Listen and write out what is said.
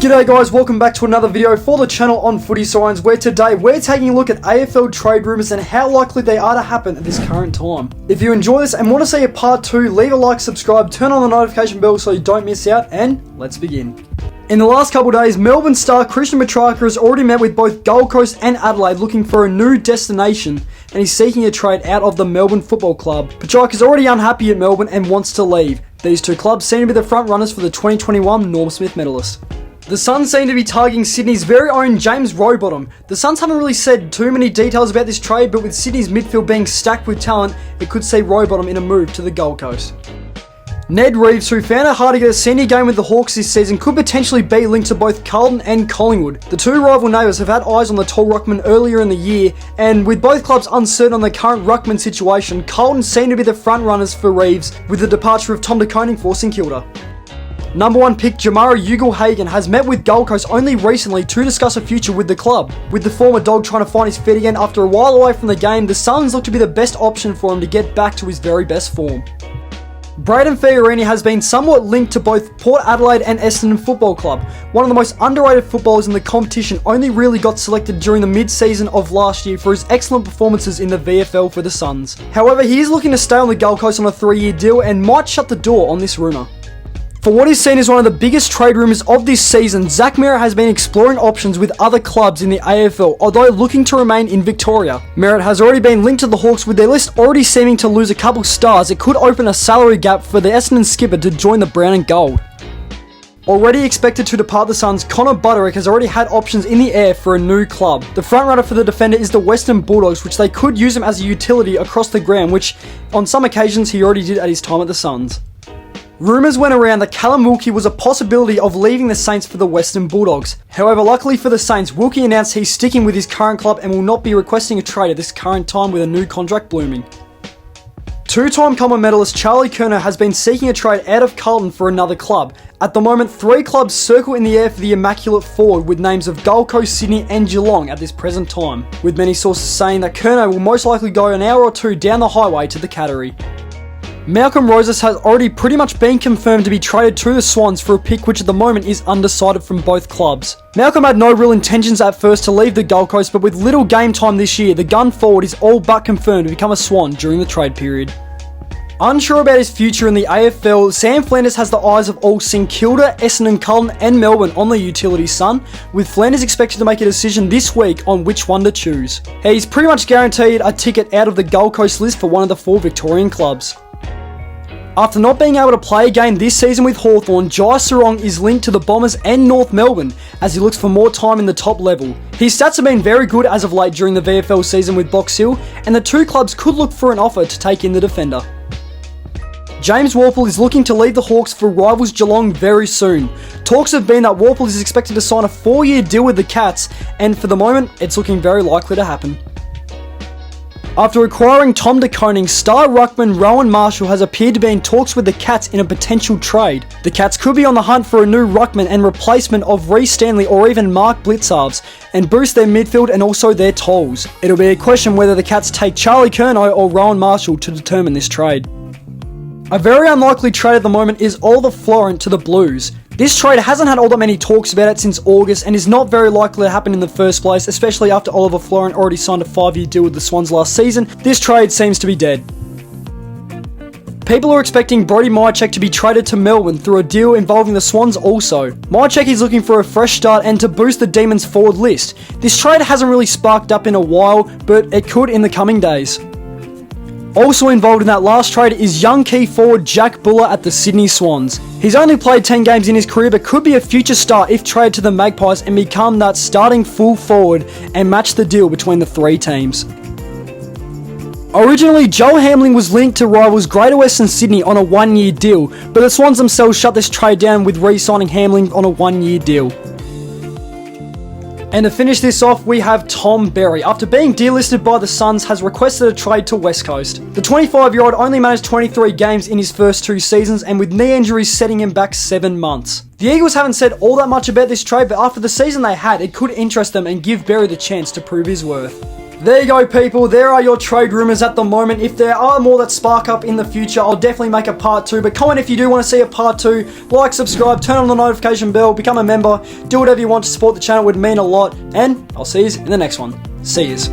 G'day guys, welcome back to another video for the channel on Footy Sirens, where today we're taking a look at AFL trade rumours and how likely they are to happen at this current time. If you enjoy this and want to see a part 2, leave a like, subscribe, turn on the notification bell so you don't miss out, and let's begin. In the last couple of days, Melbourne star Christian Petracca has already met with both Gold Coast and Adelaide looking for a new destination, and he's seeking a trade out of the Melbourne Football Club. Petracca is already unhappy at Melbourne and wants to leave. These two clubs seem to be the front runners for the 2021 Norm Smith medalist. The Suns seem to be targeting Sydney's very own James Rowbottom. The Suns haven't really said too many details about this trade, but with Sydney's midfield being stacked with talent, it could see Rowbottom in a move to the Gold Coast. Ned Reeves, who found it hard to get a senior game with the Hawks this season, could potentially be linked to both Carlton and Collingwood. The two rival neighbours have had eyes on the tall ruckman earlier in the year, and with both clubs uncertain on the current ruckman situation, Carlton seem to be the front runners for Reeves, with the departure of Tom de Koning forcing Kilda. Number 1 pick Jamarra Ugle-Hagan has met with Gold Coast only recently to discuss a future with the club. With the former dog trying to find his feet again after a while away from the game, the Suns look to be the best option for him to get back to his very best form. Braden Fiorini has been somewhat linked to both Port Adelaide and Essendon Football Club. One of the most underrated footballers in the competition, only really got selected during the mid-season of last year for his excellent performances in the VFL for the Suns. However, he is looking to stay on the Gold Coast on a 3-year deal and might shut the door on this rumour. For what is seen as one of the biggest trade rumours of this season, Zach Merrett has been exploring options with other clubs in the AFL, although looking to remain in Victoria. Merrett has already been linked to the Hawks, with their list already seeming to lose a couple stars. It could open a salary gap for the Essendon skipper to join the brown and gold. Already expected to depart the Suns, Connor Budarick has already had options in the air for a new club. The frontrunner for the defender is the Western Bulldogs, which they could use him as a utility across the ground, which on some occasions he already did at his time at the Suns. Rumours went around that Callum Wilkie was a possibility of leaving the Saints for the Western Bulldogs. However, luckily for the Saints, Wilkie announced he's sticking with his current club and will not be requesting a trade at this current time with a new contract blooming. Two-time Common medalist Charlie Curnow has been seeking a trade out of Carlton for another club. At the moment, 3 clubs circle in the air for the immaculate forward, with names of Gold Coast, Sydney and Geelong at this present time, with many sources saying that Curnow will most likely go an hour or two down the highway to the Cattery. Malcolm Rosas has already pretty much been confirmed to be traded to the Swans for a pick which at the moment is undecided from both clubs. Malcolm had no real intentions at first to leave the Gold Coast, but with little game time this year, the gun forward is all but confirmed to become a Swan during the trade period. Unsure about his future in the AFL, Sam Flanders has the eyes of all seeing Kilda, Essendon, Carlton and Melbourne on the utility son, with Flanders expected to make a decision this week on which one to choose. He's pretty much guaranteed a ticket out of the Gold Coast list for one of the 4 Victorian clubs. After not being able to play a game this season with Hawthorn, Jai Sarong is linked to the Bombers and North Melbourne as he looks for more time in the top level. His stats have been very good as of late during the VFL season with Box Hill, and the 2 clubs could look for an offer to take in the defender. James Worpel is looking to leave the Hawks for rivals Geelong very soon. Talks have been that Worpel is expected to sign a 4-year deal with the Cats, and for the moment, it's looking very likely to happen. After acquiring Tom de Koning, star ruckman Rowan Marshall has appeared to be in talks with the Cats in a potential trade. The Cats could be on the hunt for a new ruckman and replacement of Rhys Stanley or even Mark Blitzarves, and boost their midfield and also their tolls. It'll be a question whether the Cats take Charlie Curnow or Rowan Marshall to determine this trade. A very unlikely trade at the moment is Oliver Florent to the Blues. This trade hasn't had all that many talks about it since August and is not very likely to happen in the first place, especially after Oliver Florent already signed a 5-year deal with the Swans last season. This trade seems to be dead. People are expecting Brodie Mihocek to be traded to Melbourne through a deal involving the Swans also. Mihocek is looking for a fresh start and to boost the Demons forward list. This trade hasn't really sparked up in a while, but it could in the coming days. Also involved in that last trade is young key forward Jack Buller at the Sydney Swans. He's only played 10 games in his career but could be a future star if traded to the Magpies and become that starting full forward and match the deal between the 3 teams. Originally, Joel Hamling was linked to rivals Greater Western Sydney on a 1-year deal, but the Swans themselves shut this trade down with re-signing Hamling on a 1-year deal. And to finish this off, we have Tom Berry. After being delisted by the Suns, has requested a trade to West Coast. The 25-year-old only managed 23 games in his first 2 seasons, and with knee injuries setting him back 7 months. The Eagles haven't said all that much about this trade, but after the season they had, it could interest them and give Berry the chance to prove his worth. There you go, people. There are your trade rumours at the moment. If there are more that spark up in the future, I'll definitely make a part 2. But comment if you do want to see a part 2. Like, subscribe, turn on the notification bell, become a member, do whatever you want to support the channel. It would mean a lot. And I'll see you in the next one. See yous.